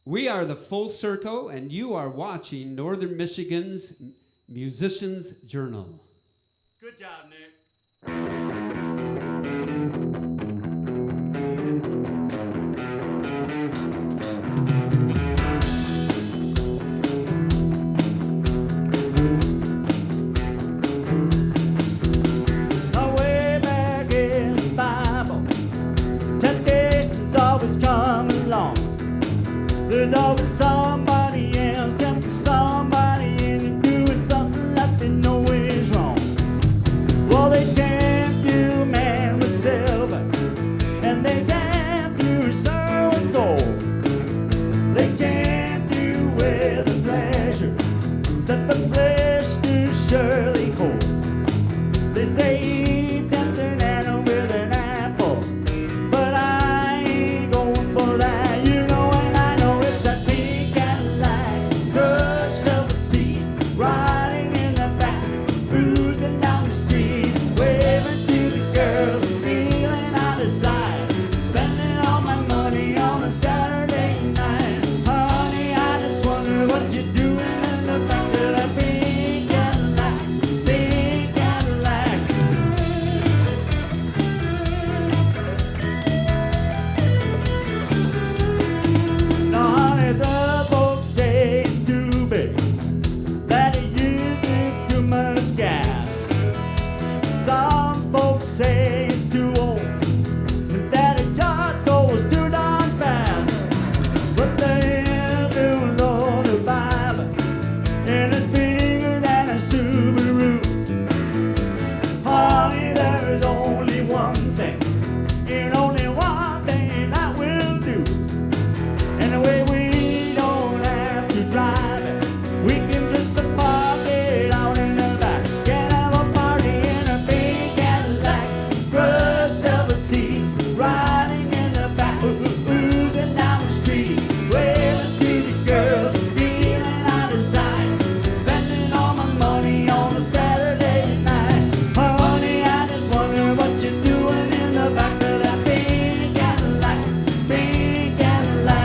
We are the Full Circle, and you are watching Northern Michigan's Musicians Journal. Good job, Nick. Way back in the Bible, temptations always come along. There's always somebody else tempting somebody into doing something that they know is wrong. Well, they tempt you, man, with silver, and they tempt you, sir, with gold. They tempt you with a pleasure that the flesh do surely hold. They say eat that banana with an apple, but I ain't going for that, you know, and I know it's that pink Cadillac, crushed velvet seats, riding in the back, cruising down the street, waving to the girls, feeling out of sight, spending all my money on a Saturday night. Honey, I just wonder what you're doing in the back of that pink Cadillac, pink Cadillac. Now, honey, the folks say it's too big, that it uses too much gas. Some folks say it's too old, that it just goes too darn fast. But the engine on the Bible, and it's bigger than a Subaru. Honey, there's only one thing, and only one thing that will do. Anyway, we don't have to drive it. We can just park it out in the back. Can have a party in a big Cadillac, crushed velvet seats, riding in the back, cruising down the street, waving to the girls, feeling out of sight, spending all my money on a Saturday night. Honey, I just wonder what you're doing in the back of that big Cadillac, big Cadillac.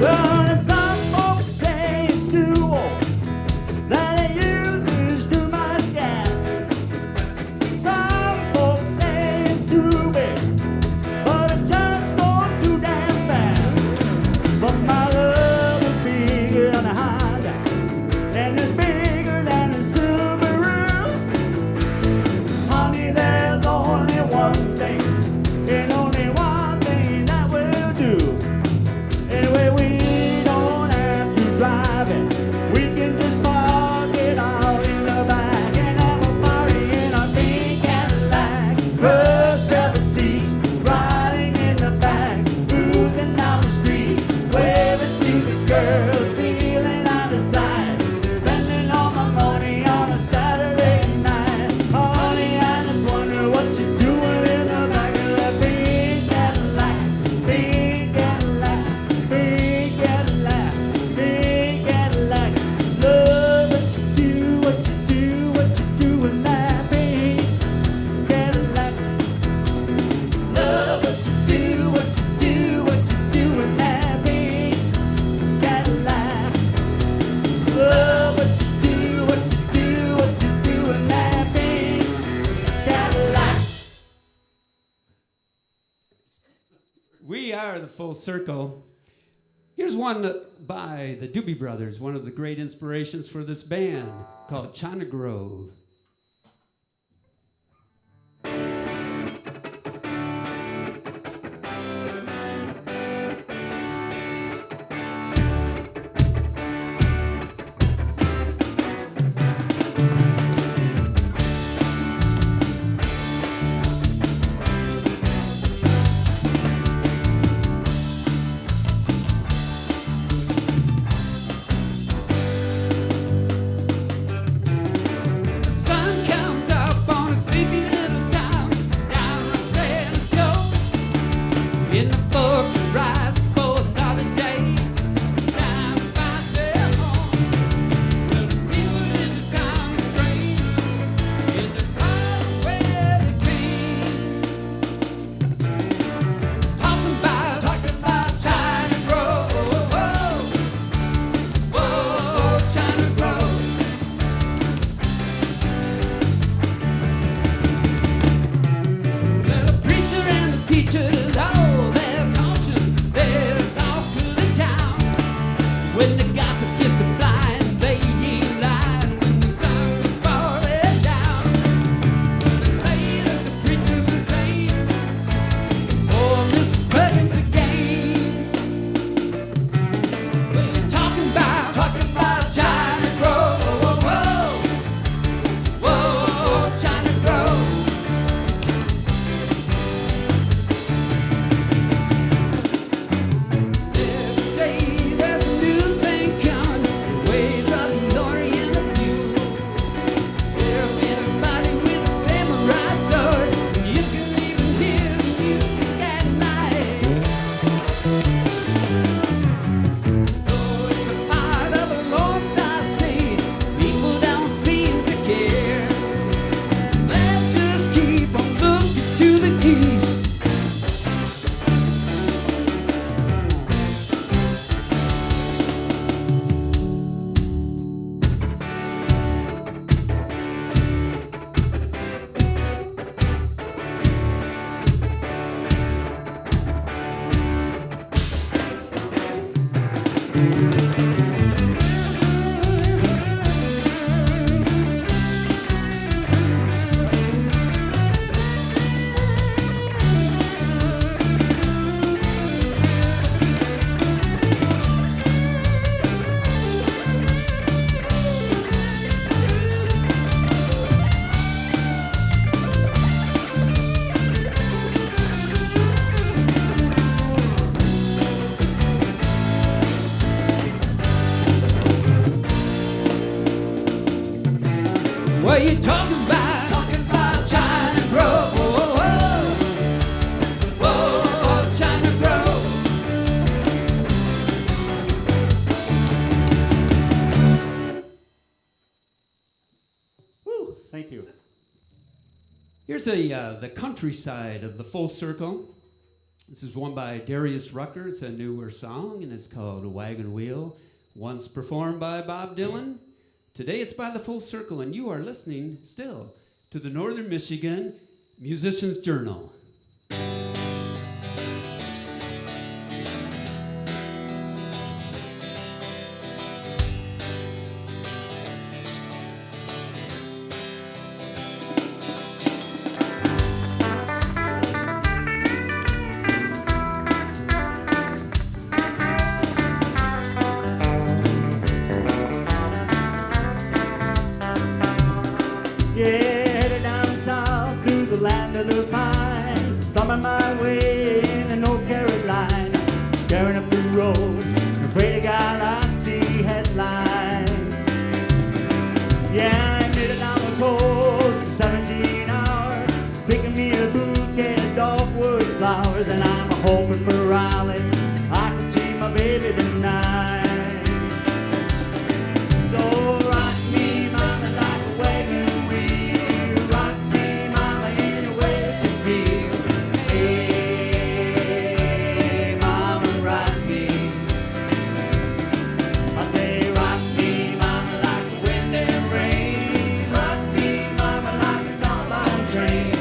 Well, some folks say it's too old, that it uses too much gas. Some folks say it's too big, but it just goes too damn fast. But my love is bigger than a Honda, and it's bigger than a Subaru. Honey, there's only one thing, and only one thing that will do. Anyway, we don't have to drive it. We can just park it out in the back and have a party in a big Cadillac, crushed velvet seats, riding in the back, cruising down the street, waving to the girls, feeling out of sight, spending all my money on a Saturday night. Honey, I just wonder what you're doing in the back of that big Cadillac, big Cadillac, big Cadillac, big Cadillac. Love what you do, what you do, what you do in that big Cadillac. Love what you do, what you do, what you do in that big Cadillac. Love what you do, what you do, what you do in that big Cadillac. We are the Full Circle. Here's one by the Doobie Brothers, one of the great inspirations for this band, called China Grove. When the gossip gets a flying, they ain't lying. When the sun's falling down, they say that the preacher's insane. Oh, Mr. Perkins again. We're talking about China Grove. Whoa, whoa, whoa, China Grove. Every day there's a new thing coming. Ways of the Orient of view. There'll be somebody with a samurai sword. You can even hear the music at night. Oh, it's a part of a Lone Star State. People don't seem to care. Let's just keep on looking to the east. What you talking about? Talking about China Grove. Whoa, whoa, whoa, China Grove. Woo, thank you. Here's the countryside of the Full Circle. This is one by Darius Rucker. It's a newer song, and it's called Wagon Wheel. Once performed by Bob Dylan. Today it's by the Full Circle, and you are listening still to the Northern Michigan Musicians Journal. Yeah, headed down south through the land of the pines, thumbing my way into North Carolina, staring up the road, afraid to God I see headlines. Yeah, I made it down the coast in 17 hours, picking me a bouquet of dogwood flowers, and I'm hoping for Raleigh, I can see my baby tonight. So rock me, mama, like a wagon wheel. Rock me, mama, any way that you feel. Hey, mama, rock me. I say, rock me, mama, like the wind and rain. Rock me, mama, like a southbound train.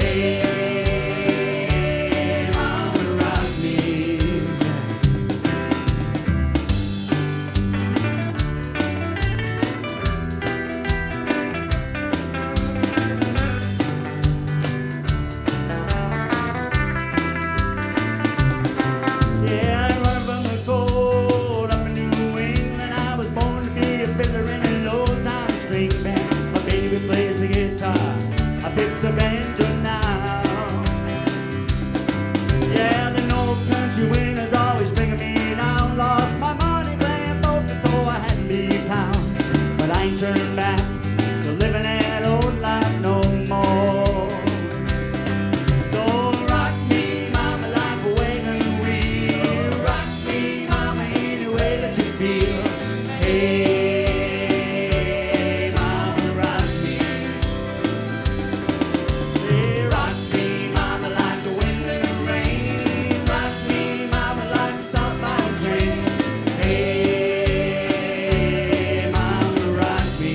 Hey, mama, rock me. Yeah, I'm running from the cold up in New England. I was born to be a fiddler in an old-time string band. My baby plays the guitar, I pick the banjo now. Yeah, the old country winter's always bringing me down. Lost my money playing poker, so I had to leave town. But I ain't turning back to living that old life no more. So rock me, mama, like a wagon wheel. Rock me, mama, any way that you feel. Hey, mama, rock me. Say, rock me, mama, like the wind and the rain. Rock me, mama, like a southbound train. Hey, mama, rock me.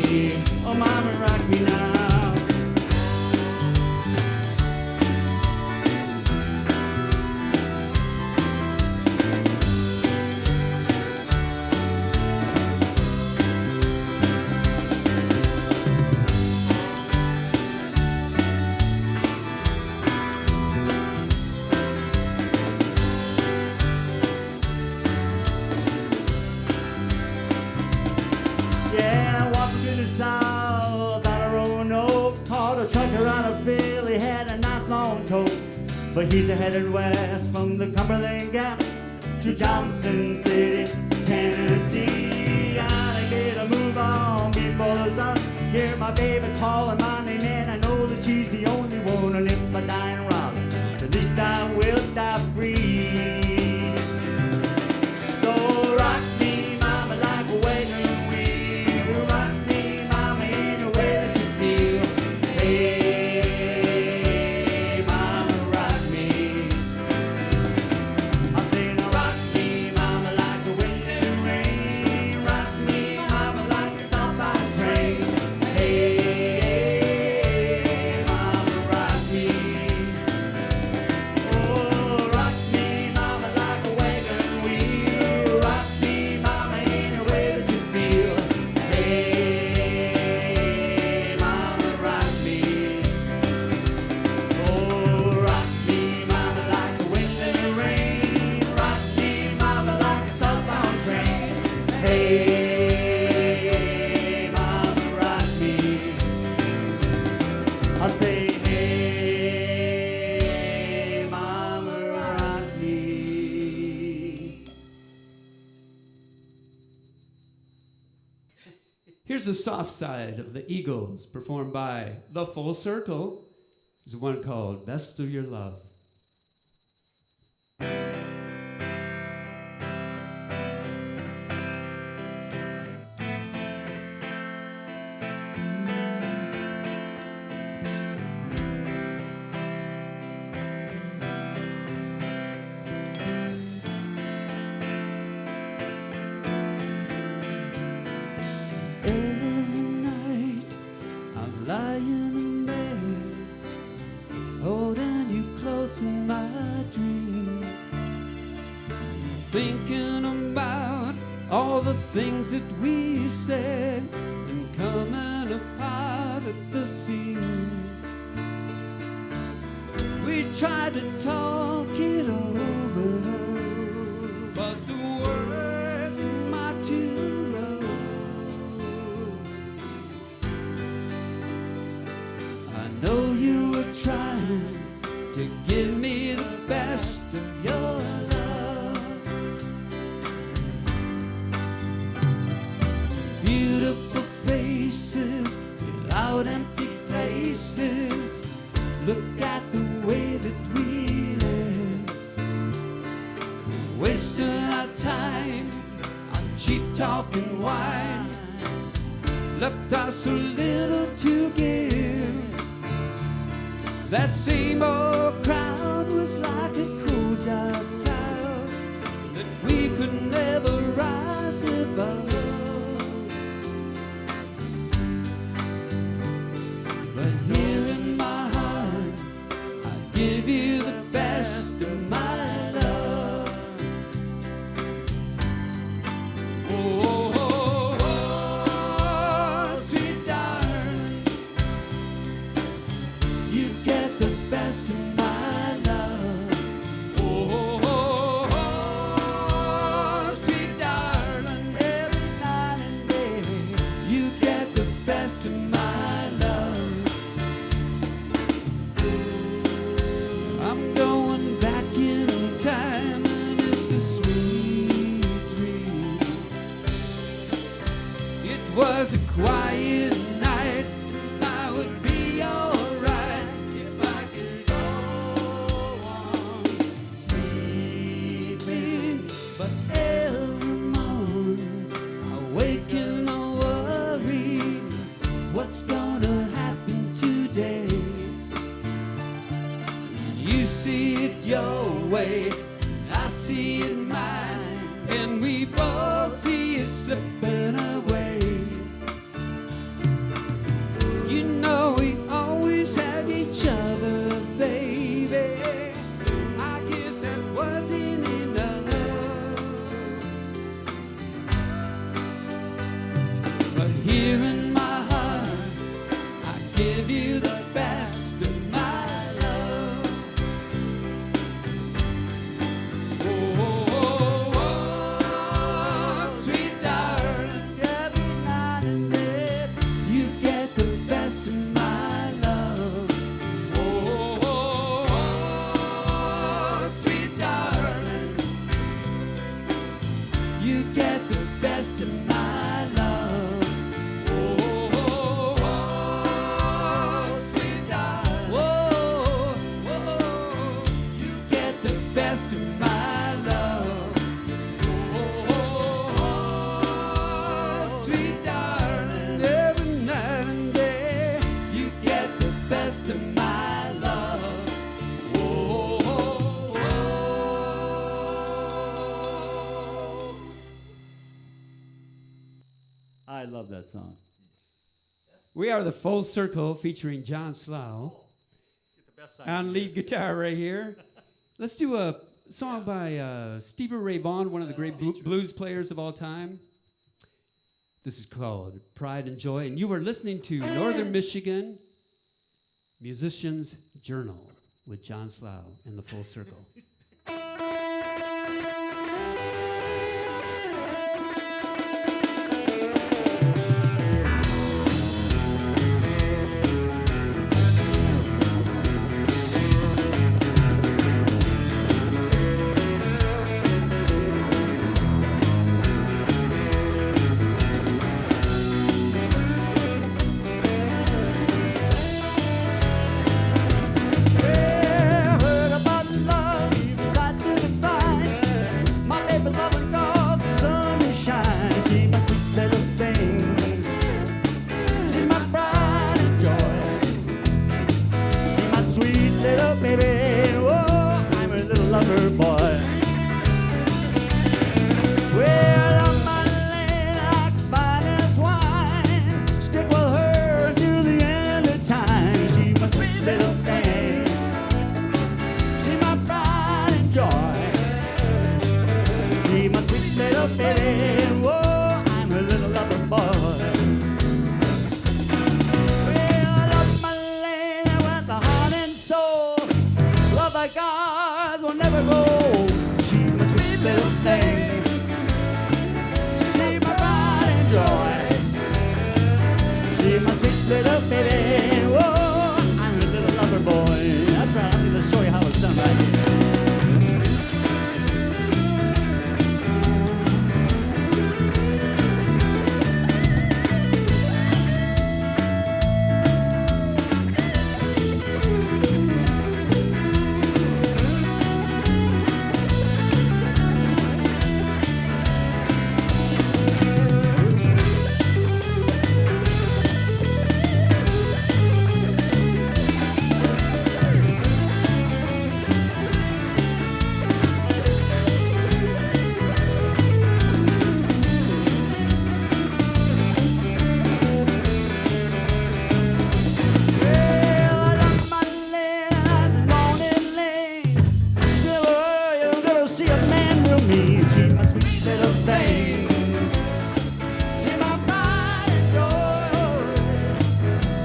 Oh, mama, rock me now. Yeah, walking to the south out of Roanoke, caught a trucker out of Philly, had a nice long tow. But he's headed west from the Cumberland Gap to Johnson City, Tennessee. Gotta get a move on before the sun. Hear my baby calling my name, and I know that she's the only one. And if I die in Raleigh, at least I will die free. So rock me, mama, like a wagon wheel. Rock me, mama, in the way that you feel. Hey, mama, rock me. I say, now rock me, mama, like the wind and rain. Rock me, mama, like a southbound train. Hey, mama, rock me. Oh, rock me, mama, like a wagon wheel. Rock me, mama, in the way that you feel. Hey, mama, rock me. Oh, rock me, mama, like the wind and the rain. Rock me, mama, like a southbound train. Hey, mama, rock me. I say, hey, mama, rock me. Here's the soft side of the Eagles, performed by The Full Circle. There's one called Best of Your Love. Every night I'm lying in bed, holding you close in my dream, thinking about all the things that we said and coming apart at the seams. We tried to talk it over, but the words come out too rough. I know you were trying to give me the best of your love. Beautiful faces without empty places. Look at the way that we live, wasting our time on cheap talk and wine. Left us so little to give. That same old crowd was like a cold dark cloud that we could never rise above. But here in my heart, I give you the best of my love. Oh, oh, oh, sweet darling, you get the best of my love. Oh, oh, oh, sweet darling, every night and day, you get the best of my love. I'm going back in time, and it's a sweet dream. It was a quiet night, and I would be alright if I could go on sleeping. But every morning I wake and I worry, what's gonna happen today? You see it your way, I see it mine, and we both see it slipping away. I love that song. We are the Full Circle featuring John Slough Get the best side. on lead guitar right here. Let's do a song by Stevie Ray Vaughan, one of the great blues players of all time. This is called Pride and Joy, and you are listening to Northern Michigan Musicians Journal with John Slough and the Full Circle. Yeah, heard about love, you've got to define. My baby loving 'cause the sun is shine. She my sweet little thing. She's my pride and joy. She's my sweet little baby. Oh, I'm her little lover boy. Well, I'm my lady like fine as wine. Stick with her until the end of time. She's my sweet little thing. She's my pride and joy. She's my sweet little baby. Oh, I'm her little lover boy. Well, I love my lady with the heart and soul. Love like ours will never go. She's my sweet little thing. She's my pride and joy. She's my sweet little baby. Whoa, I'm her little lover boy. That's right, I'm going to show you how it's done right here. Well, I love my lady, that's a lonely lane. Still, you'll never see a man real mean. She's my sweet little thing. She's my pride and joy.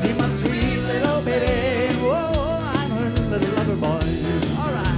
She's my sweet little baby. Whoa, I'm her little lover boy. All right.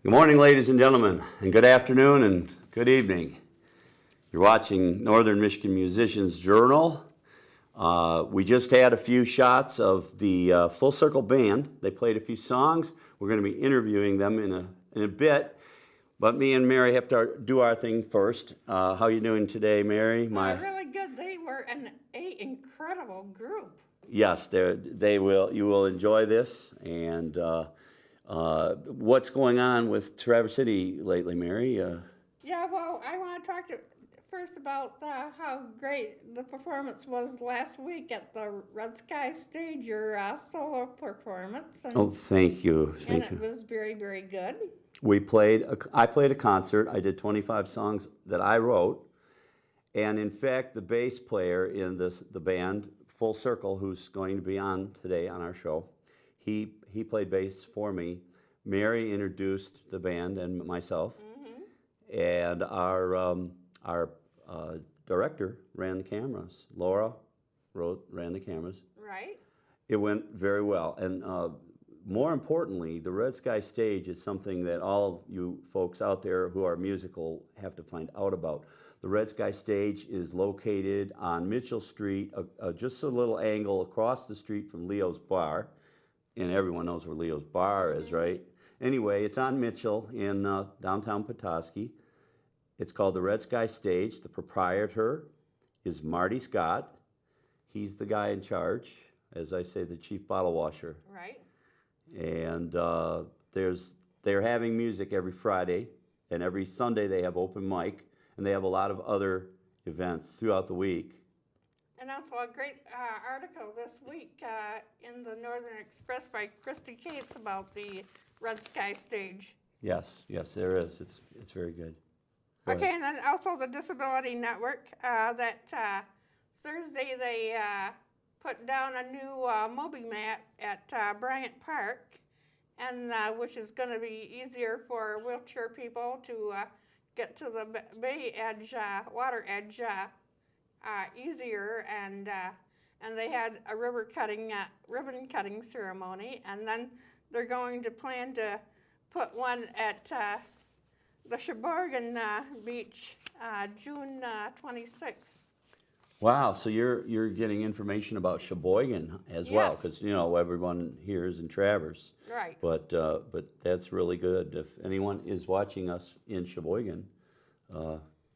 Good morning, ladies and gentlemen, and good afternoon and good evening. You're watching Northern Michigan Musicians Journal. We just had a few shots of the Full Circle Band. They played a few songs. We're going to be interviewing them in a bit, but me and Mary have to do our thing first. How you doing today, Mary? Really good. They were an incredible group. Yes, they will. You will enjoy this. And what's going on with Traverse City lately, Mary? Yeah, well, I want to talk to first about how great the performance was last week at the Red Sky Stage, your solo performance. And, Oh, thank you. and Thank it you. was very, very good. I played a concert. I did 25 songs that I wrote. And in fact, the bass player in the band, Full Circle, who's going to be on today on our show, he played bass for me. Mary introduced the band and myself. And our director ran the cameras. Laura ran the cameras. Right? It went very well. And more importantly, the Red Sky Stage is something that all you folks out there who are musical have to find out about. The Red Sky Stage is located on Mitchell Street, just a little angle across the street from Leo's Bar. And everyone knows where Leo's Bar is, right? Anyway, it's on Mitchell in downtown Petoskey. It's called the Red Sky Stage. The proprietor is Marty Scott. He's the guy in charge, as I say, the chief bottle washer. Right. And they're having music every Friday, and every Sunday they have open mic, and they have a lot of other events throughout the week. And also a great article this week in the Northern Express by Christy Cates about the Red Sky Stage. Yes, there is. It's very good. Go Okay, ahead. and then also the Disability Network, that Thursday they put down a new Moby mat at Bryant Park, and which is going to be easier for wheelchair people to get to the bay edge, water edge easier, and they had a ribbon cutting ceremony, and then they're going to plan to put one at the Sheboygan Beach, June 26th. Wow, so you're getting information about Sheboygan as well, Yes. because everyone here is in Traverse. Right. But that's really good. If anyone is watching us in Sheboygan,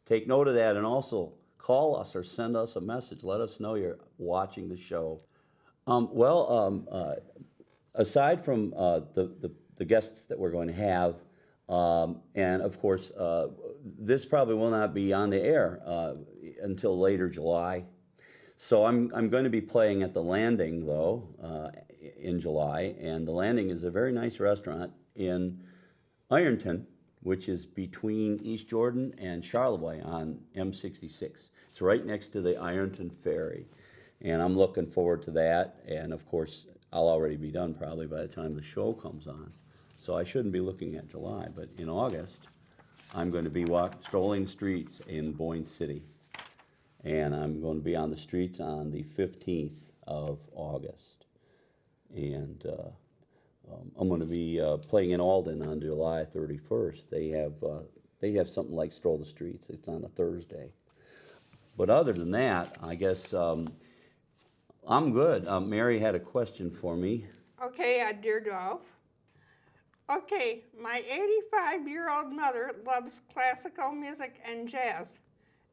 take note of that, and also call us or send us a message. Let us know you're watching the show. Aside from the guests that we're going to have, and of course, this probably will not be on the air until later July. So I'm going to be playing at the Landing, though, in July. And the Landing is a very nice restaurant in Ironton, which is between East Jordan and Charlevoix on M66. It's right next to the Ironton Ferry. And I'm looking forward to that. And of course, I'll already be done probably by the time the show comes on. So I shouldn't be looking at July. But in August, I'm going to be strolling streets in Boyne City. And I'm going to be on the streets on the 15th of August. And I'm going to be playing in Alden on July 31st. They have something like Stroll the Streets. It's on a Thursday. But other than that, I guess I'm good. Mary had a question for me. Okay, dear Dolph. Okay, my 85-year-old mother loves classical music and jazz.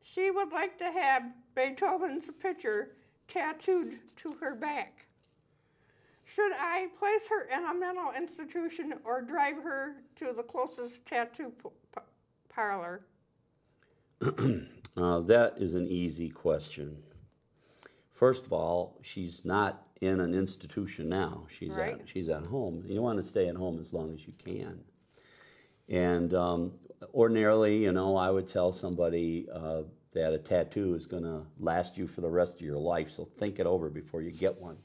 She would like to have Beethoven's picture tattooed to her back. Should I place her in a mental institution or drive her to the closest tattoo parlor? That is an easy question. First of all, she's not in an institution now. Right. She's at home. You want to stay at home as long as you can. And ordinarily, I would tell somebody that a tattoo is going to last you for the rest of your life, so think it over before you get one.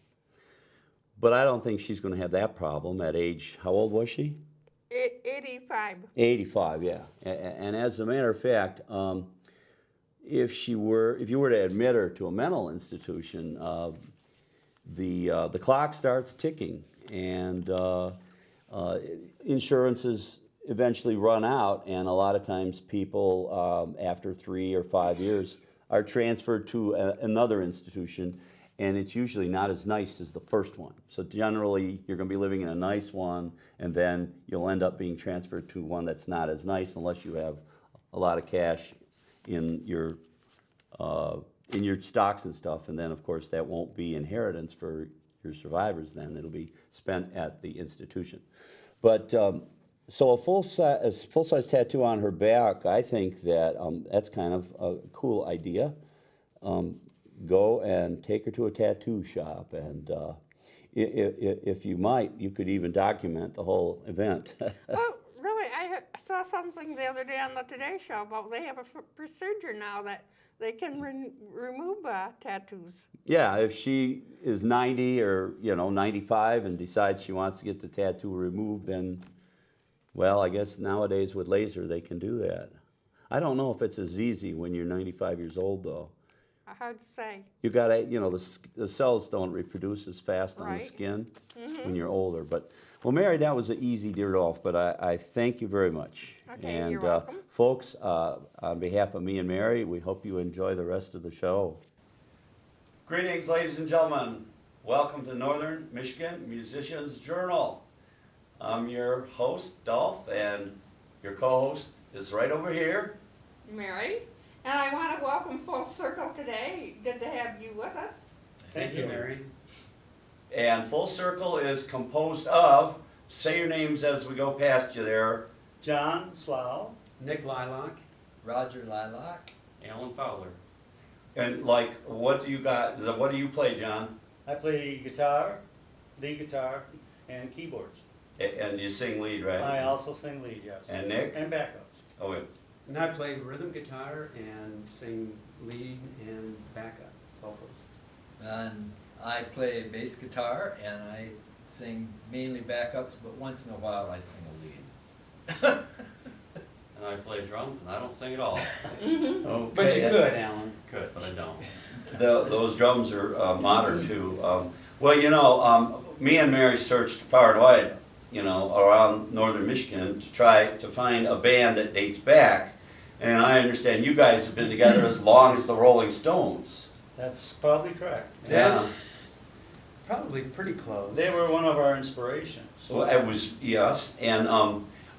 But I don't think she's going to have that problem at age, how old was she? 85. 85, yeah. And as a matter of fact, if you were to admit her to a mental institution, the clock starts ticking, and insurances eventually run out, and a lot of times people, after 3 or 5 years, are transferred to another institution, and it's usually not as nice as the first one. So generally, you're going to be living in a nice one, and then you'll end up being transferred to one that's not as nice unless you have a lot of cash in your stocks and stuff. And then, of course, that won't be inheritance for your survivors then. It'll be spent at the institution. But so a full-size tattoo on her back, I think that that's kind of a cool idea. Go and take her to a tattoo shop, and if you might, you could even document the whole event. Oh, really? I saw something the other day on the Today Show about they have a procedure now that they can remove tattoos. Yeah, if she is 90 or 95 and decides she wants to get the tattoo removed, then, well, I guess nowadays with laser they can do that. I don't know if it's as easy when you're 95 years old, though. Hard to say. You gotta, the cells don't reproduce as fast on the Right. skin when you're older. But Well, Mary, that was an easy deer off, but I thank you very much. Okay, And, you're welcome. folks, on behalf of me and Mary, we hope you enjoy the rest of the show. Greetings, ladies and gentlemen. Welcome to Northern Michigan Musicians Journal. I'm your host, Dolph, and your co-host is right over here. Mary, and I want to welcome Full Circle today. Good to have you with us. Thank you, Mary. And Full Circle is composed of, say your names as we go past you there. John Slough. Nick Lilac. Roger Lilac. Alan Fowler. And like, what do you play, John? I play guitar, lead guitar, and keyboards. And you sing lead, right? I also sing lead, yes. And Nick? And backups. Oh, wait. And I play rhythm guitar and sing lead and backup vocals. And I play bass guitar and I sing mainly backups, but once in a while I sing a lead. And I play drums, and I don't sing at all. Okay. But you could, Alan. Could, but I don't. Those drums are modern too. Well, you know, me and Mary searched far and wide, you know, around northern Michigan to try to find a band that dates back. And I understand you guys have been together as long as the Rolling Stones. That's probably correct. That's probably pretty close. They were one of our inspirations. So it was, yes, and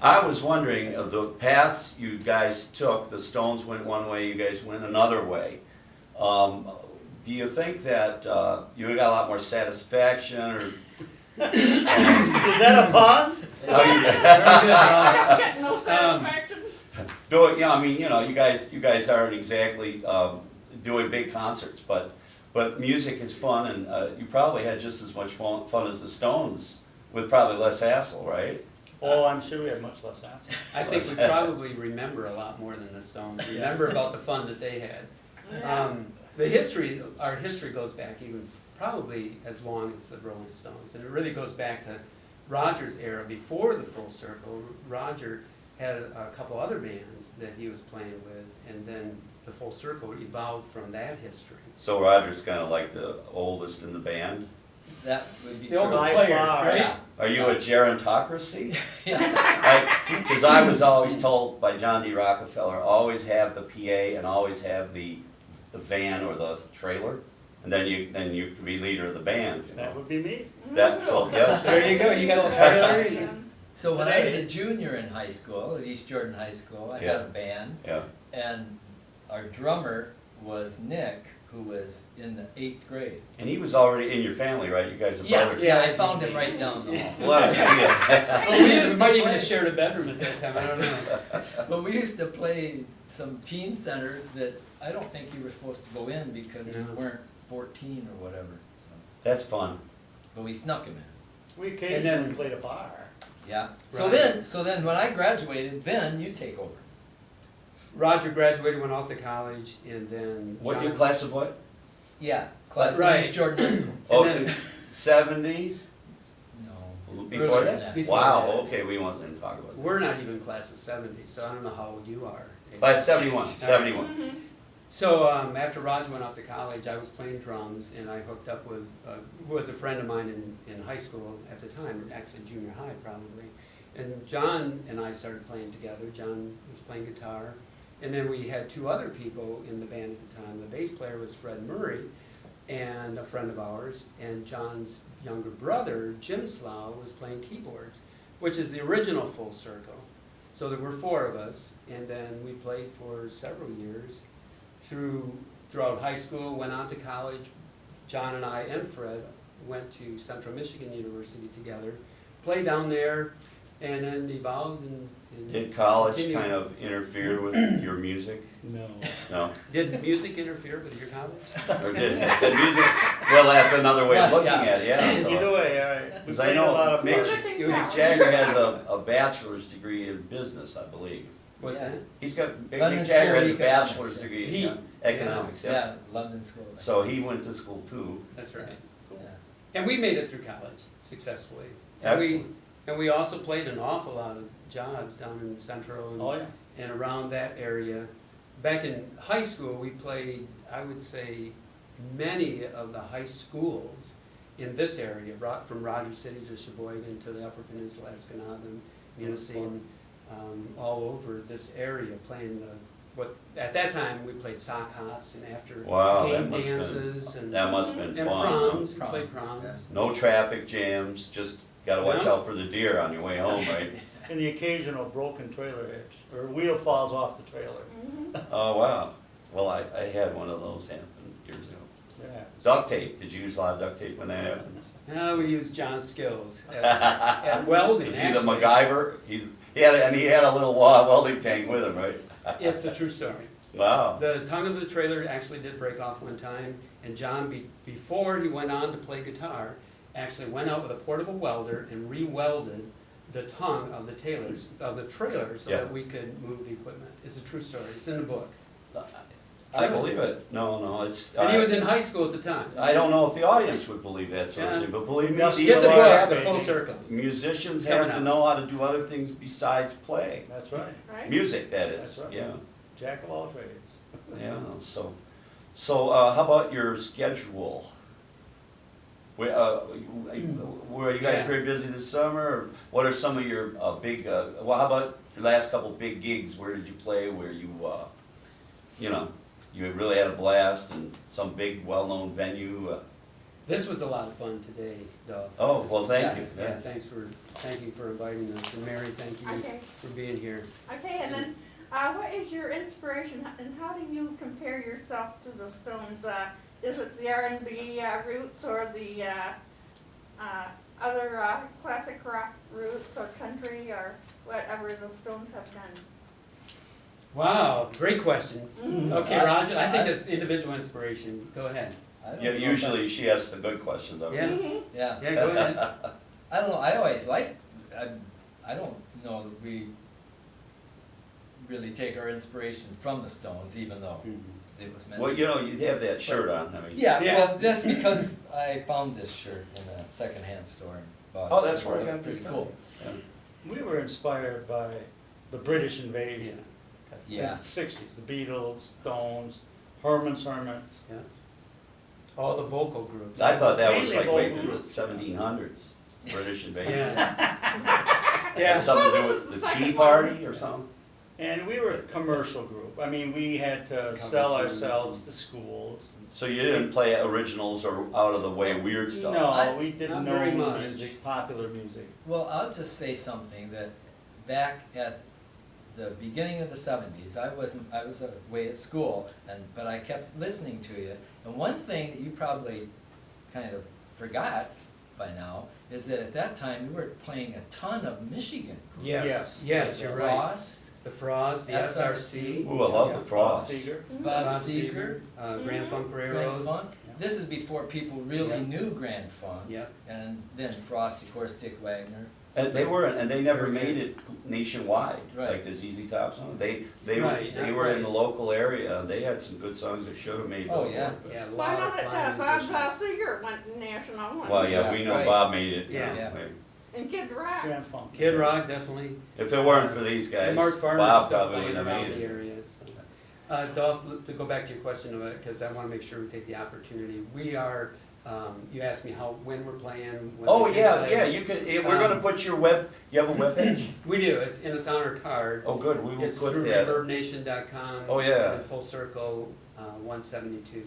I was wondering, the paths you guys took, the Stones went one way, you guys went another way. Do you think that you got a lot more satisfaction, or? Is that a pun? I don't get no satisfaction. Do it, yeah, I mean, you know, you guys aren't exactly doing big concerts, but music is fun, and you probably had just as much fun as the Stones, with probably less hassle, right? Oh, I'm sure we had much less hassle. I think we probably remember a lot more than the Stones. Remember about the fun that they had. Our history goes back even probably as long as the Rolling Stones. And it really goes back to Roger's era before the Full Circle. Roger had a couple other bands that he was playing with, and then the Full Circle evolved from that history. So Roger's kind of like the oldest in the band. That would be The true. oldest By player, far. right? Yeah. Are you a gerontocracy? Yeah. Because I was always told by John D. Rockefeller, always have the PA and always have the van or the trailer, and then you can be leader of the band. You That know? would be me. That so yes. There you go, you got the trailer. So when I was a Today- junior in high school, at East Jordan High School, I had Yeah. a band, Yeah. and our drummer was Nick, who was in the 8th grade. And he was already in your family, right? You guys are Yeah, brothers. yeah, I found him right down the hall. What a yeah. But we used We to might even play- have shared a bedroom at that time, I don't know. But we used to play some teen centers that I don't think you were supposed to go in because you No. weren't 14 or whatever, so, That's fun. but we snuck him in. We occasionally then- played a bar. Yeah. Right. So then when I graduated, then you take over. Roger graduated, went off to college, and then What John- your class of what? Yeah. Class Right. of East Jordan High School. Oh, then- 70? No. Before Earlier that? than that. Before Wow. that. Okay, we won't then talk about that. We're not even class of 70, so I don't know how old you are. Class 71. 71. So after Roger went off to college, I was playing drums, and I hooked up with who was a friend of mine in high school at the time, actually junior high probably. And John and I started playing together. John was playing guitar, and then we had two other people in the band at the time. The bass player was Fred Murray, and a friend of ours, and John's younger brother, Jim Slough, was playing keyboards, which is the original Full Circle. So there were four of us, and then we played for several years throughout high school, went on to college. John and I and Fred went to Central Michigan University together, played down there, and then evolved and Did college continued. kind of interfere with your music? No. No? Did music interfere with your college? Or did music? Well, that's another way of Well, looking yeah. at it, yeah. so- Either way, all right. We 'Cause I played a know lot of Mick- bars. Music and Mick college. Jagger has a bachelor's degree in business, I believe. What's Yeah. that? He's got, Mick London Jagger School has a of Economics, bachelor's yeah. degree He- in economics, yeah. Yeah, London School. of So he Economics. went to school too. That's right. Yeah. And we made it through college successfully. And Excellent. we also played an awful lot of jobs down in Central and, Oh, yeah. and around that area. Back in high school, we played, I would say, many of the high schools in this area, from Rogers City to Sheboygan to the Upper Peninsula, Escanaba, Munising, all over this area, playing what at that time we played sock hops and after Wow, game that must've been- dances and That must've been and fun. proms. We played Proms, proms. No traffic jams, just gotta watch No. out for the deer on your way home, right? And the occasional broken trailer hitch, or wheel falls off the trailer. Oh, wow. Well, I had one of those happen years ago. Yeah. Duct tape, did you use a lot of duct tape when that happened? We used John's skills at welding. Is he the actually. MacGyver? He had a little welding tank with him, right? It's a true story. Wow. The tongue of the trailer actually did break off one time, and John, before he went on to play guitar, actually went out with a portable welder and re-welded the tongue of the trailer so Yeah. that we could move the equipment. It's a true story. It's in the book. I believe it. No, it's. And he was in high school at the time. I don't know if the audience would believe that sort of Yeah. thing, but believe me, Get these Get the These book, days, The Full baby. Circle. musicians Coming have to up. know how to do other things besides play. That's right. Right? Music, that is. That's right. Yeah. Jack of all trades. Yeah. So how about your schedule? Were you guys Yeah. very busy this summer? Or what are some of your big? Well, how about your last couple big gigs? Where did you play? Where you, you really had a blast and some big, well-known venue. This was a lot of fun today, Dov. Oh, well, thank Yes. you. Yeah, Yes. thank you for inviting us, and Mary, thank you Okay. for being here. Okay, and then, what is your inspiration, and how do you compare yourself to the Stones? Is it the R&B roots or the other classic rock roots or country or whatever the Stones have done? Wow, great question. Mhm. Okay, Roger, I think it's individual inspiration. Go ahead. I don't Yeah, know if usually she asks the good questions, though. Yeah. Yeah. Yeah, go ahead. I don't know, I always like, I don't know that we really take our inspiration from the Stones, even though it was mentioned. Well, you have that shirt on. I mean. Yeah, Yeah. well, that's because I found this shirt in a secondhand store and bought it. Oh, that's where I got Pretty this. cool. We were inspired by the British invasion. Yeah. In the 60s, the Beatles, Stones, Herman's Hermits. All the vocal groups. I thought that was Mainly like way vocal through the 1700s, British invasion. Yeah. Had Yeah. something to Well, do this is with the the second Tea one. Party or something? And we were a commercial group. I mean, we had to sell ourselves to schools. So you didn't play originals or out of the way weird stuff? No, we did Not very no much. music, popular music. Well, I'll just say something that back at the beginning of the 70s, I was away at school, but I kept listening to you. And one thing that you probably kind of forgot by now is that at that time we were playing a ton of Michigan groups. Yes, you're right. Frost, The Frost, the SRC. Ooh, I love the Bob Frost. Seger. Bob Bob Seger, Grand Funk Grand Railroad. Funk. This is before people really Yeah. knew Grand Funk. Yep. And then Frost, of course, Dick Wagner. And they never Very made good. it nationwide, Right. like the ZZ Top song. They Right, were in the right. local area, and they had some good songs that should have made. Oh, Billboard, yeah. but- Yeah, a Well, I lot know of that fine Bob musicians. Seger went national. Well, yeah, Yeah, we know right. Bob made it. Yeah. Yeah. Right. And Kid Rock. Grand Funk. Kid Rock, definitely. If it weren't for these guys, And Mark Farner Bob stuff probably playing wouldn't have around made the it. area. So. Dolph, to go back to your question about, because I want to make sure we take the opportunity. We are, you asked me when we're playing. When Oh, we can yeah, play. yeah, you could, we're gonna put your you have a webpage? We do, it's on our card. Oh, good, we will It's put through that. ReverbNation.com. Oh, yeah. And Full Circle 172.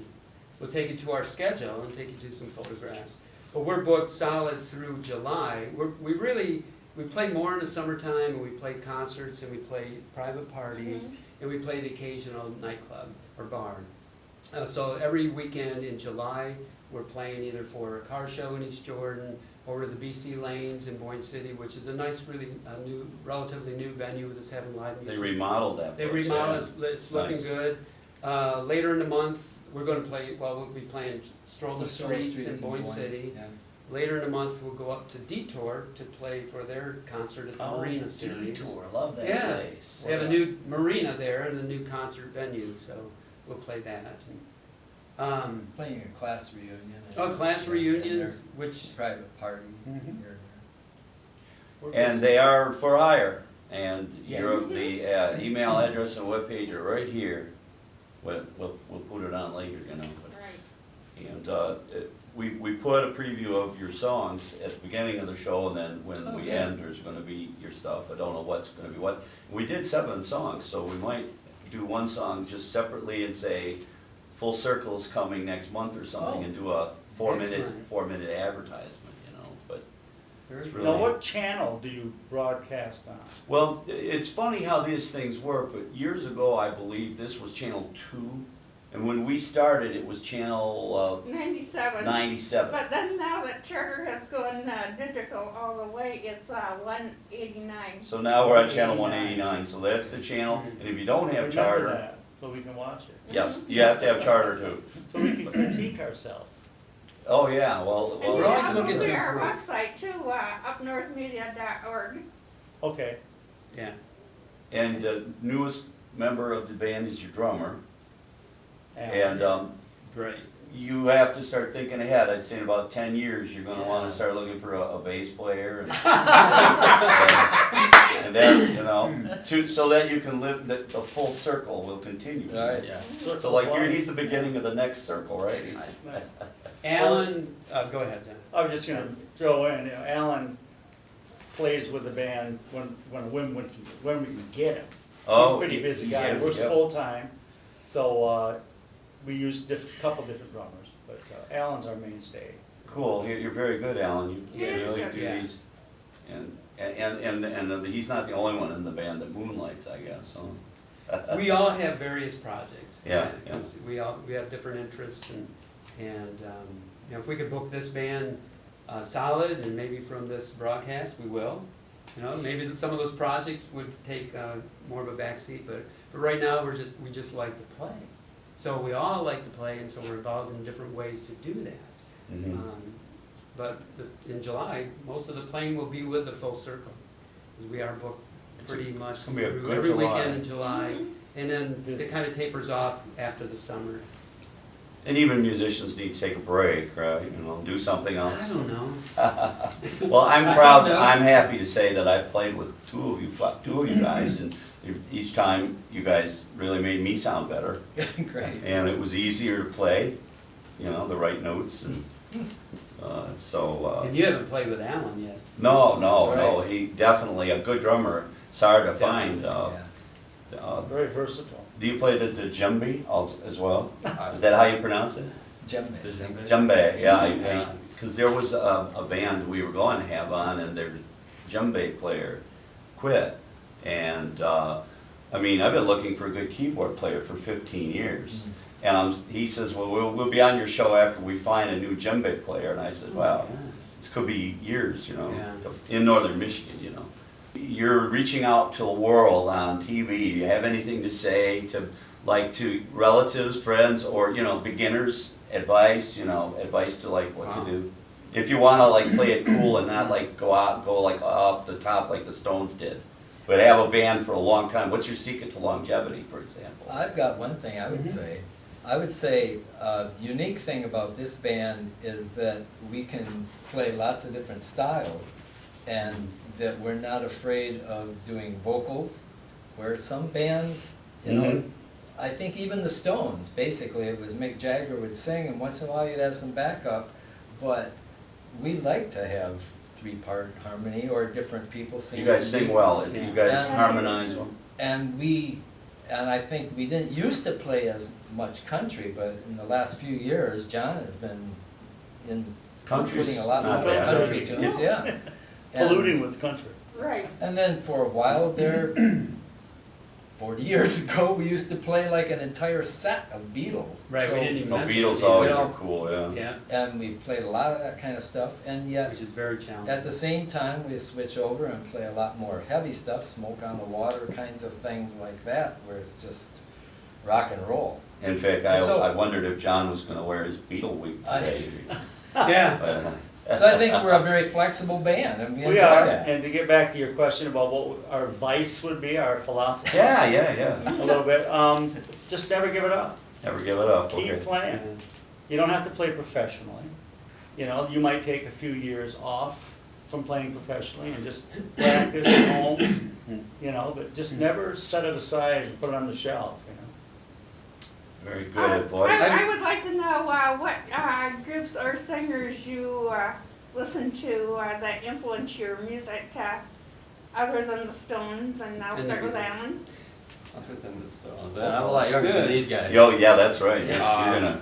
We'll take you to our schedule and take you to some photographs. But we're booked solid through July. We play more in the summertime, and we play concerts, and we play private parties, and we play the occasional nightclub or bar. So every weekend in July, we're playing either for a car show in East Jordan or the BC Lanes in Boyne City, which is a nice, relatively new venue that's having live They music. remodeled that They place, remodeled, yeah. it's looking Nice. good. Later in the month, we'll be playing Stroll the Streets in Boyne City. Yeah. Later in the month, we'll go up to Detour to play for their concert at the Marina Series. Detour, love that Yeah. place. They have a new marina there and a new concert venue, so we'll play that. Playing a class reunion. Class and reunions, their which, private party Mhm. here and And they are for hire, and Yes. the email address and webpage are right here. We'll put it on later, you know. Right. And we put a preview of your songs at the beginning of the show, and then when we Okay. end, there's gonna be your stuff. I don't know what's gonna be what. We did 7 songs, so we might do one song just separately and say, Full Circle's coming next month or something, Oh. and do a 4-minute, Excellent. 4-minute advertisement, you know, but. Very it's good. really- Now, what channel do you broadcast on? Well, it's funny how these things work, but years ago, I believe this was channel 2, and when we started, it was channel 97. 97. But then now that Charter has gone digital all the way, it's 189. So now we're on channel 189, so that's the channel, and if you don't have Remember charter, that, so we can watch it. yes, you have to have charter too. So we can critique ourselves. Oh, yeah, well, And We're you always can looking go to to our improve. website too, upnorthmedia.org. Okay, Yeah. and the newest member of the band is your drummer, and, and Great. you have to start thinking ahead. I'd say in about 10 years, you're gonna wanna start looking for a bass player and, and then, you know, so that you can live, the full circle will continue. Right. Yeah. So like he's the beginning of the next circle, right? He's- Alan, go ahead, John. I was just gonna throw in, you know, Alan plays with the band when we can get him. He's a Oh, pretty busy he- guy, yes, works yep. full-time, so, we use couple different drummers, but Alan's our mainstay. Cool, you're very good, Alan, you Yes, really sir. do Yeah. these, and he's not the only one in the band that moonlights, I guess, so. We all have various projects. Yeah, yeah. 'cause we have different interests, and you know, if we could book this band solid, and maybe from this broadcast, we will. You know, maybe some of those projects would take more of a backseat, but right now, we just like to play. So we all like to play, and so we're involved in different ways to do that. Mhm. But in July, most of the playing will be with the Full Circle, because we are booked pretty much gonna be a through good every July. weekend in July, and then Busy. it kind of tapers off after the summer. And even musicians need to take a break, right, you know, do something else. I don't know. Well, I'm I proud, don't know. I'm happy to say that I've played with two of you guys, and each time you guys really made me sound better. Great. And it was easier to play, you know, the right notes, and, so, And you haven't played with Alan yet. no, That's right. he definitely, a good drummer, it's hard to find, Yeah. Very versatile. do you play the djembe as well? Is that how you pronounce it? Djembe. Djembe, yeah, Yeah. because there was a band we were going to have on, and their djembe player quit. And, I mean, I've been looking for a good keyboard player for 15 years. And he says, well, we'll be on your show after we find a new djembe player. And I said, well, this could be years, you know, Yeah. in northern Michigan, you know. You're reaching out to the world on TV. Do you have anything to say to relatives, friends, or, you know, beginners, advice to like what Wow. to do? If you wanna like play it cool and not like go like off the top like the Stones did, but have a band for a long time, what's your secret to longevity, for example? I've got one thing I would say. I would say a unique thing about this band is that we can play lots of different styles, and that we're not afraid of doing vocals, where some bands, you know, Mhm. I think even the Stones, basically, it was Mick Jagger would sing, and once in a while you'd have some backup, but we like to have three-part harmony or different people You singing. guys sing leads. well, you Yeah. guys Yeah. harmonize well. And I think we didn't used to play as much country, but in the last few years, John has been Country's putting a lot not more bad. country tunes, yeah. And- Polluting with country. Right. And then for a while there, 40 years ago, we used to play like an entire set of Beatles. Right, So- we didn't even No, mention Beatles it. always know, are cool, yeah. Yeah, And we played a lot of that kind of stuff, and yet which is very challenging. at the same time, we switch over and play a lot more heavy stuff, Smoke on the Water kinds of things like that, where it's just rock and roll. In fact, So- I wondered if John was gonna wear his Beatle wig today. Yeah. But, So I think we're a very flexible band, and we We enjoy are, that. and to get back to your question about what our vice would be, our philosophy, yeah, a little bit, just never give it up. never give it up, okay. Keep playing. You don't have to play professionally. You know, you might take a few years off from playing professionally and just practice at home, you know, but just never set it aside and put it on the shelf, you know. Very good at voice. I would like to know what groups or singers you listen to that influence your music, other than the Stones, and I'll And start the with Beatles. Alan. Other than the Stones, but I'm a lot younger than these guys. Yo, yeah, that's right. Yeah. You're gonna,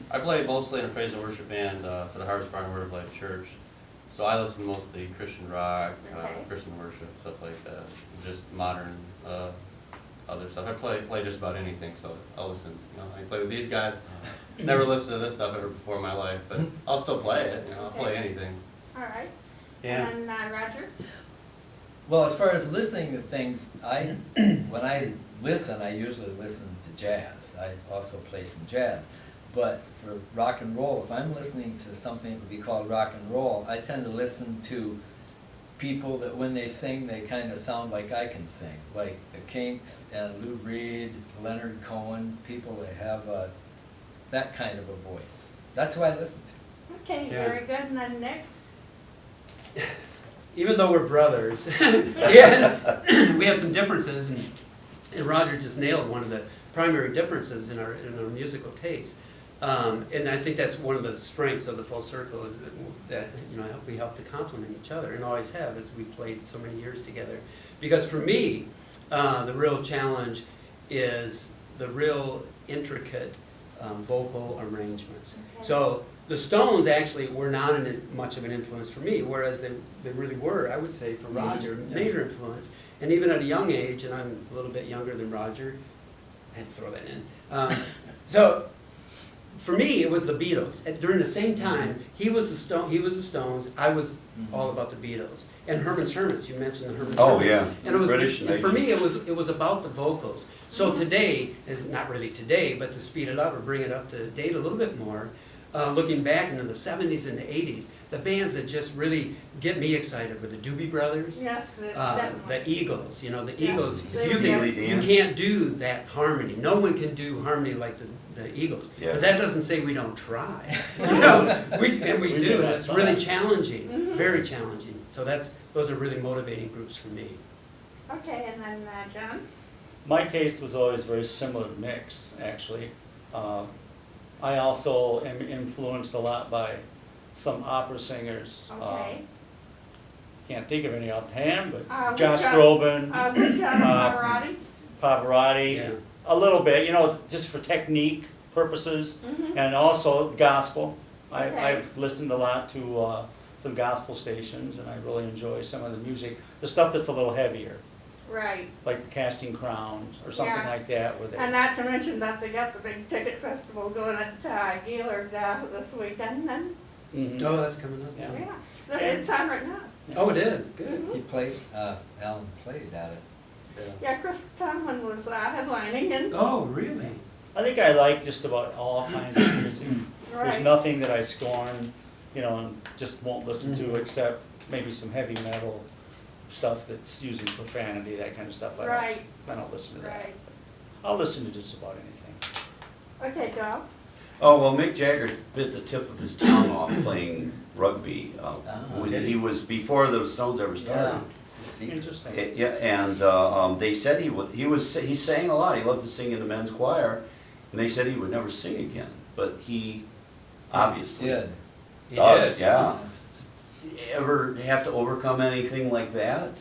I play mostly in a praise and worship band for the Harvest Barn Word of Life Church. So I listen mostly Christian rock, Okay. Christian worship, stuff like that. Just modern other stuff. I play just about anything, so I'll listen. You know, I play with these guys. Never listened to this stuff ever before in my life, but I'll still play it. You know, I'll play anything. All right. Yeah. And then Roger. Well, as far as listening to things, when I listen, I usually listen to jazz. I also play some jazz. But for rock and roll, if I'm listening to something that would be called rock and roll, I tend to listen to people that when they sing, they kind of sound like I can sing, like the Kinks and Lou Reed, Leonard Cohen, people that have that kind of a voice. That's who I listen to. Okay, Yeah. very good. And then Nick. Even though we're brothers, yeah, we have some differences, and Roger just nailed one of the primary differences in our musical taste. And I think that's one of the strengths of the Full Circle is that you know we help to complement each other and always have as we played so many years together. Because for me, the real challenge is the real intricate vocal arrangements. Okay. So the Stones actually were not much of an influence for me, whereas they really were, I would say, for Roger, major influence. And even at a young age, and I'm a little bit younger than Roger, I had to throw that in. So for me, it was the Beatles. During the same time, he was the Stones. I was all about the Beatles. And Herman's Hermits. You mentioned the Herman's Oh, Hermits. yeah. And it was British and for me, it was about the vocals. So today, and not really today, but to speed it up or bring it up to date a little bit more, looking back into the 70s and the 80s, the bands that just really get me excited were the Doobie Brothers. Yes, The definitely. Eagles, you know, the Yeah. Eagles, They you, were can, good. you can't do that harmony. No one can do harmony like the Eagles. Yeah. But that doesn't say we don't try. You know, we We do, do and have it's really fun. challenging, very challenging. So those are really motivating groups for me. Okay, and then John. My taste was always very similar to Nick's, actually. I also am influenced a lot by some opera singers. Okay. Can't think of any offhand, but Which Josh John? Groban, Which Pavarotti? Pavarotti, Yeah. a little bit, you know, just for technique purposes, and also gospel. Okay. I've listened a lot to some gospel stations, and I really enjoy some of the music, the stuff that's a little heavier, Right. like the Casting Crowns or something Yeah. like that, where they. And not to mention that they got the big ticket festival going at Gaylord this weekend, then. Mhm. Oh, that's coming up. Yeah. Yeah, it's on right now. Oh, it is. Good. He played, Alan played at it. Yeah. Yeah, Chris Tomlin was headlining, and Oh, really? I think I like just about all kinds of music. There's right. nothing that I scorn, you know, and just won't listen to Mhm. except maybe some heavy metal stuff that's using profanity, that kind of stuff. Right, I don't listen to that. right. I'll listen to just about anything. Okay, Joe. oh, well, Mick Jagger bit the tip of his tongue off playing rugby. When he was, before the Stones ever started. It's a secret. Interesting. Yeah, and they said he sang a lot. He loved to sing in the men's choir, and they said he would never sing again. But he obviously Did. He does. did. Yeah. Ever have to overcome anything like that?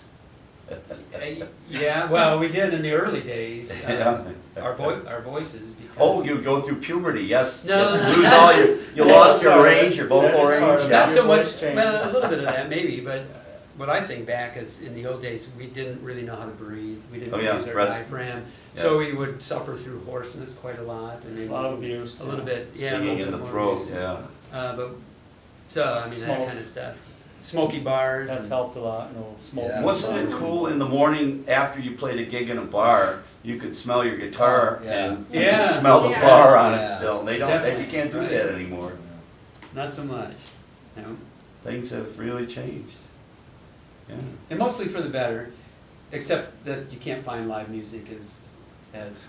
Yeah, well, we did in the early days. Yeah. Our voices. Because Oh, you go through puberty. Yes. No, yes, no, you lose no. all you lost your range, your That vocal is part range. of Yeah. Not so Your much, voice changes. well, a little bit of that maybe, but what I think back is in the old days, we didn't really know how to breathe. We didn't Oh, yeah, use our rest- diaphragm. Yeah. So we would suffer through hoarseness quite a lot. And A lot of abuse. a little bit, yeah. a Singing little in the bit more throat. music. Yeah. So, I mean, Smoke. that kind of stuff. Smoky bars. That's and- helped a lot, no smoke. Yeah. Wasn't it cool in the morning after you played a gig in a bar? You could smell your guitar Oh, yeah. and you Yeah. could smell the Yeah. bar on it Yeah. still. They don't. Definitely. You can't do Right. that anymore. Not so much. No. Things have really changed. Yeah. And mostly for the better, except that you can't find live music as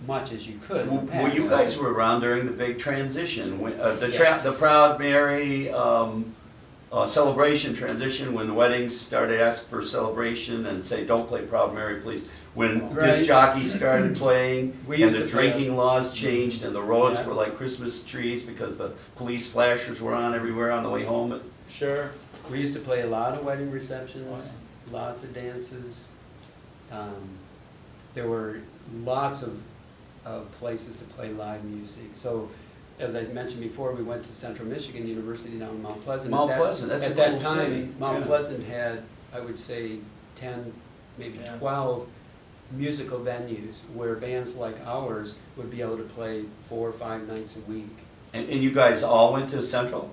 much as you could in the Well, past. you guys were around during the big transition, when, Yes. the Proud Mary, celebration transition, when the weddings started asking for celebration and say, don't play Proud Mary, please. When Right. disc jockeys started playing, We and used the to play drinking laws changed, and the roads Yeah. were like Christmas trees because the police flashers were on everywhere on the way home. Sure. We used to play a lot of wedding receptions, lots of dances. There were lots of places to play live music. So, as I mentioned before, we went to Central Michigan University down in Mount Pleasant. Mount At that- Pleasant, that's a At that cool city. time, Mount Yeah. Pleasant had, I would say, 10, maybe Yeah. 12 musical venues where bands like ours would be able to play 4 or 5 nights a week. And you guys all went to Central?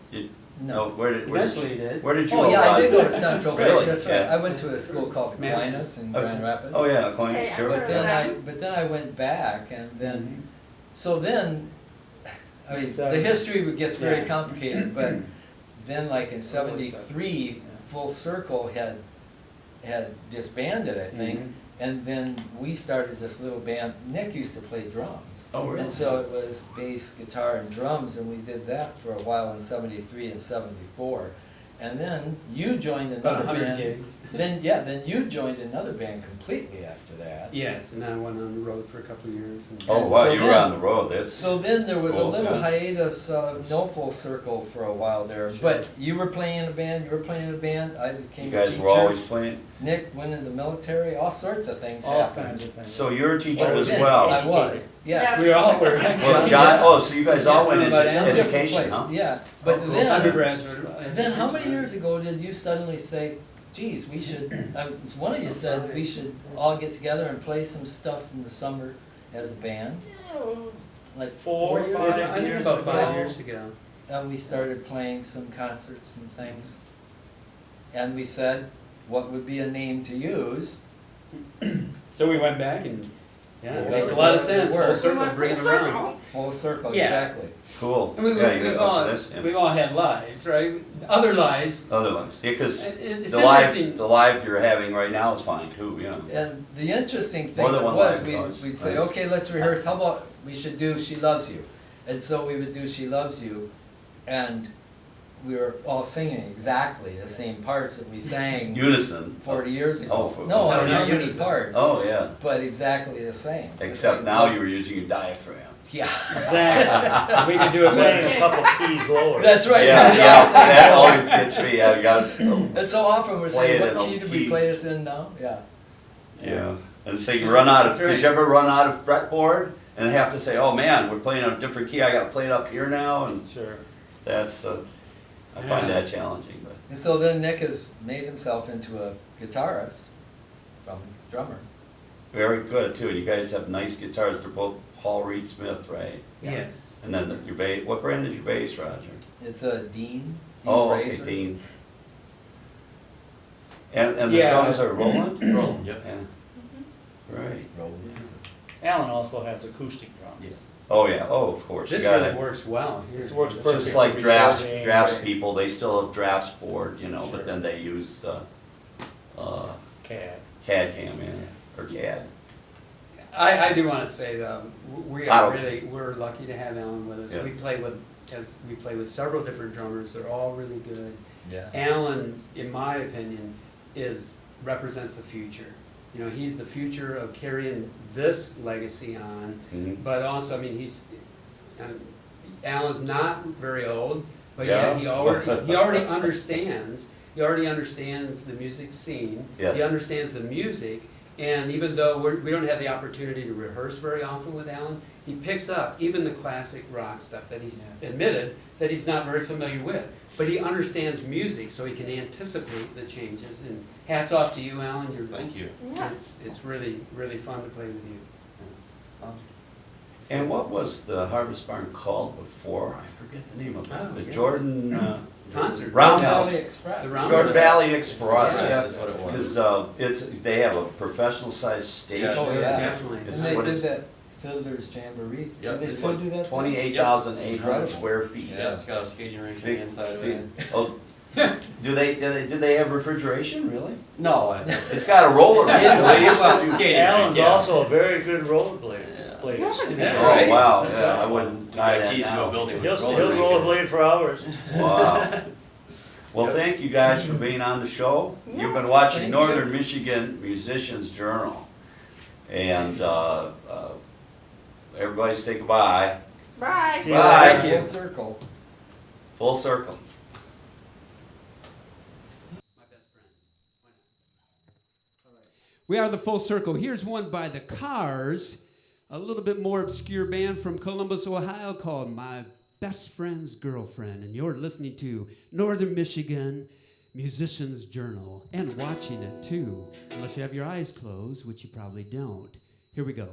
No. Where did Eventually you did. Where did you Oh, go, yeah, I did Roger? go to Central, Really? that's right, Yeah. I went to a school called Aquinas in Okay. Grand Rapids. Oh, yeah, Aquinas, Hey, sure. I'm But then I went back and then, so then, I mean, the Seven. history gets very Yeah. complicated, but then like in '73, Full Circle had disbanded, I think, Mhm. and then we started this little band, Nick used to play drums. Oh, really? And so it was bass, guitar, and drums, and we did that for a while in '73 and '74. And then you joined About another 100 band. gigs. Then you joined another band completely after that. Yes, and I went on the road for a couple of years. And Oh, And wow, so you were then- on the road, that's. So then there was a Cool, little yeah. hiatus of no Full Circle for a while there. But you were playing in a band, you were playing in a band, I You became a guys teacher. were always playing? Nick went in the military, all sorts of things All happened. kinds of things. So you're a teacher Well, as then, well? I was, yeah. Yes. We all were. Well, John, oh, so you guys all went into But in different education, places, huh? yeah. But Cool. then, Undergraduate. then how many years ago did you suddenly say, geez, we should, one of you said we should all get together and play some stuff in the summer as a band? Like 4 or 4 years 5 ago? I think years about ago. 5 years ago. And we started playing some concerts and things. And we said, what would be a name to use? So we went back and, yeah, it Full makes a circle. lot of sense, full Work. circle, went bring it full around. circle. Full Circle, Yeah. exactly. Cool. I mean, Yeah, we've you all, got this, yeah. we've all had lives, right? Other lives. Other lives, yeah, because And it's the life, interesting. the life you're having right now is fine too, yeah. And the interesting thing More than one was, life, always we'd say, nice. okay, let's rehearse, how about we should do She Loves You? And so we would do She Loves You, and we were all singing exactly the same parts that we sang Unison. 40 years ago. Oh, No, no, I mean, not how many unison. parts, Oh, yeah, but exactly the same. except now you were using your diaphragm. Yeah, Exactly. We could do it playing a couple keys lower. that's right. Yeah, that's yeah, what I was that always gets me, yeah, you got, And so often we're Play saying, it in what a key did we key. play this in now? Yeah. yeah. And so you run out of, That's right. did you ever run out of fretboard and have to say, oh man, we're playing a different key, I gotta play it up here now, and Sure. that's, I find Yeah. that challenging, but. And so then Nick has made himself into a guitarist from drummer. Very good too, and you guys have nice guitars, they're both Paul Reed Smith, right? Yes. And then your bass, what brand is your bass, Roger? It's a Dean Oh, okay, Razor. Dean. And the Yeah. drums are Roland? Roland, yep. Yeah. Right. Roland. Alan also has acoustic drums. Yes. Oh, yeah, oh, of course, you This gotta, really works well here. This works it's perfect. just like for drafts recording, people, they still have drafts board, you know, Sure. but then they use the, CAD. CAD cam, yeah, or CAD. I do wanna say though, we I are don't- really, we're lucky to have Alan with us. Yeah. We play with several different drummers, they're all really good. Yeah. Alan, in my opinion, represents the future. You know, he's the future of carrying this legacy on, Mhm. but also, I mean, Alan's not very old, but Yeah. yet he already understands, the music scene. Yes. He understands the music, and even though we don't have the opportunity to rehearse very often with Alan, he picks up even the classic rock stuff that he's Yeah. admitted that he's not very familiar with. But he understands music, so he can anticipate the changes, and hats off to you, Alan, Thank you. Yes. it's really, really fun to play with you. And what was the Harvest Barn called before? I forget the name of it. Oh, The yeah. Jordan, Concert. Roundhouse. Valley Express. The Round- Jordan Valley Express, Yes, yeah, that's what it was. because they have a professional sized stage. Yeah. Oh, Yeah, yeah. definitely. And It's they what did is- that Fiddler's Jamboree. Yep. Do they still do that? 28,800 Incredible. square feet. Yeah, it's got a skating rink on Big- the inside of big- it. Oh, do they have refrigeration, really? No, It's got a roller rink. They used to do- skating Alan's rink, yeah. also a very good rollerblade. Yeah. Is that Oh, right? wow, That's yeah, right. I wouldn't You try got that keys to a now. building with He'll roller rink. rollerblade for hours. Wow. Well, thank you guys for being on the show. You've been Yes, watching thank Northern you. Michigan Musicians Journal. And everybody say goodbye. Bye. See you Bye. later. Full circle. Full circle. My best friends. Why not? We are the Full Circle. Here's one by the Cars, a little bit more obscure band from Columbus, Ohio called My Best Friend's Girlfriend. And you're listening to Northern Michigan Musicians Journal and watching it too, unless you have your eyes closed, which you probably don't. Here we go.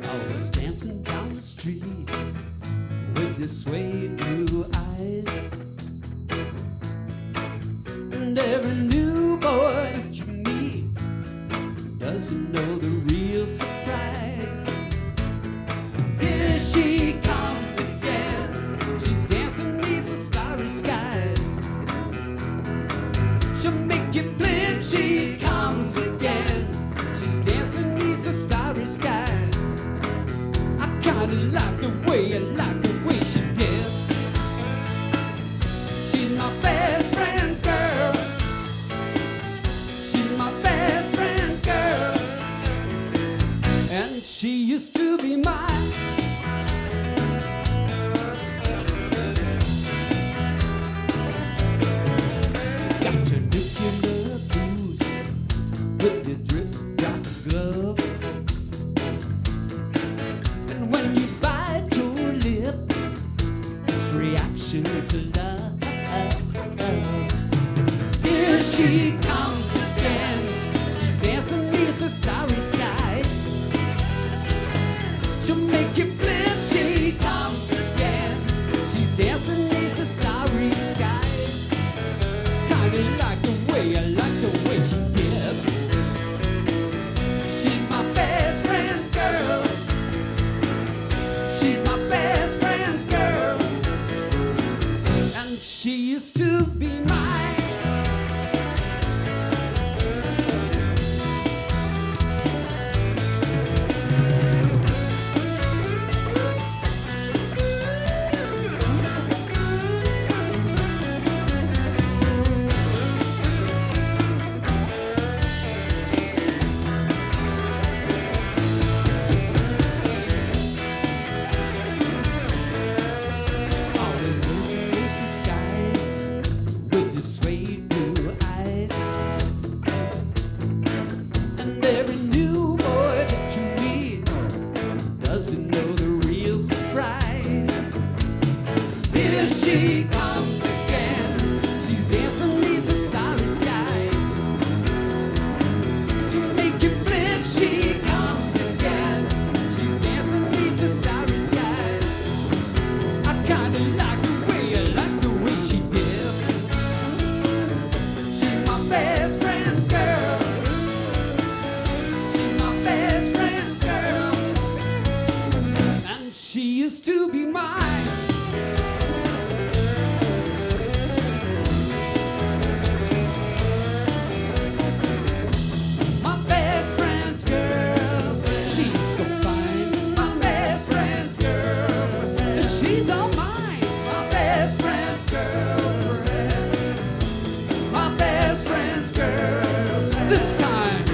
I was dancing down the street with this suede blue eyes, and every new boy that you meet doesn't know the real surprise. Here she comes again, she's dancing beneath the starry sky. She'll make you bliss, she comes again, she's dancing beneath the starry sky. I kinda like the way she dips. She's my best friend's girl. She's my best friend's girl. And she used to be mine. Got your nuclear boots with your drip drop glove. And when you bite your lip, it's reaction to love. Here she comes again, she's dancing beneath the starry sky. She'll make you bliss, she comes again, she's dancing beneath the starry sky. Kinda like the way, I like the way she dips. She's my best friend's girl. She's my best friend's girl, and she used to be mine. Always looking at the skies with your suede blue eyes, and every new boy that you meet doesn't know the real surprise. Here she comes again, she's dancing beneath the starry sky. To make you bliss, she comes again, she's dancing beneath the starry sky. I kinda like the way she dips. She's my best friend's girl. She's my best friend's girl, and she used to be mine. My best friend's girl, she's so fine. My best friend's girl, and she's all mine. My best friend's girlfriend. My best friend's girl. This time.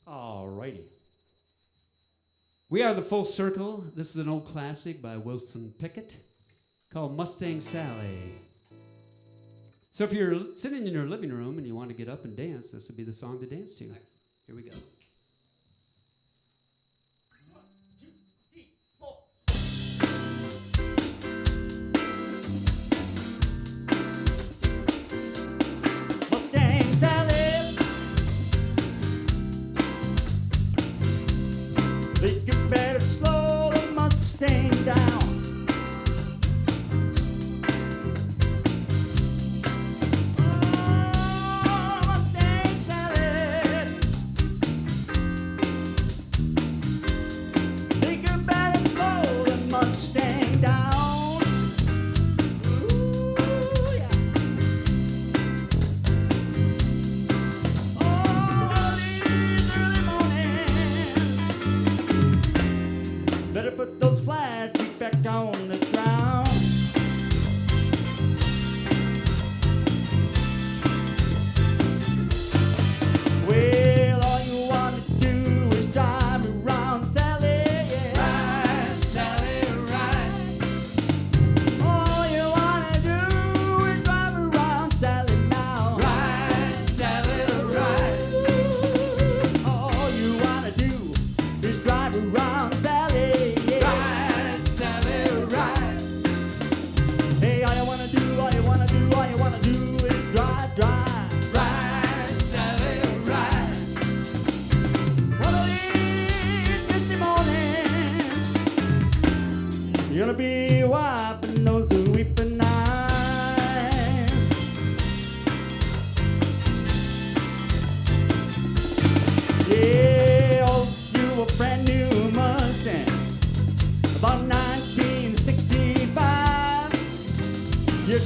Alrighty. We are the Full Circle. This is an old classic by Wilson Pickett called Mustang Sally. So if you're sitting in your living room and you want to get up and dance, this would be the song to dance to. Here we go. Mustang Sally, think you better slow the Mustang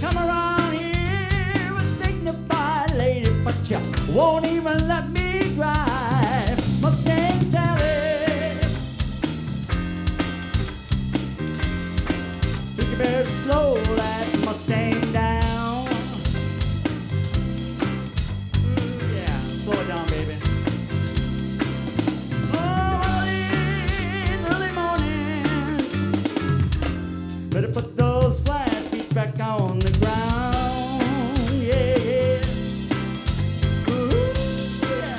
Come around here with dignified lady, but you won't even let me drive. Mustang Sally, you can better slow that Mustang down. Yeah, slow it down, baby. Oh, early morning, better put those flat feet back on the ground. Yeah, yeah. Ooh, yeah.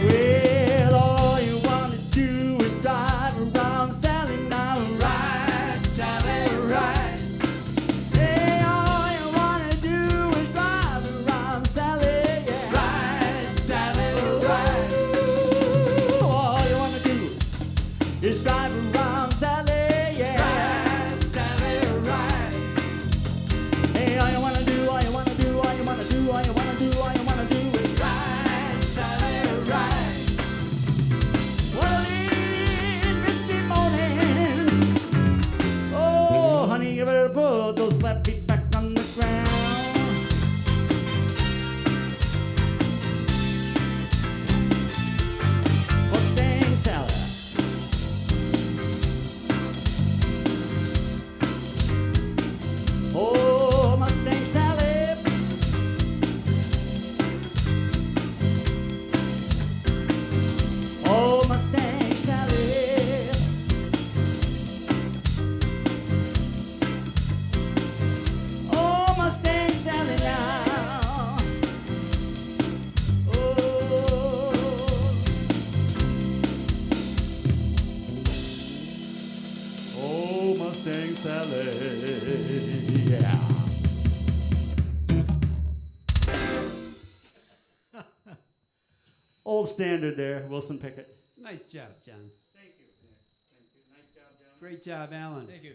Well, all you wanna do is drive around Sally now, ride, Sally, ride. Hey, all you wanna do is drive around Sally, yeah. Ride, Sally, ride. Ooh, all you wanna do is drive around Sally, yeah. Ride, Sally, ride. Hey, all you wanna do, all you wanna do, all you wanna do, all you wanna do, all you wanna do is ride, Sally, ride. Well, in misty mornings, oh, honey, you better put those flat feet back on the ground. Mustang Sally. Oh, Mustang Sally. Oh, Mustang Sally. Oh, Mustang Sally now. Oh. Oh, Mustang Sally. Yeah. Old standard there, Wilson Pickett. Nice job, John. Thank you. Thank you. Nice job, John. Great job, Alan. Thank you.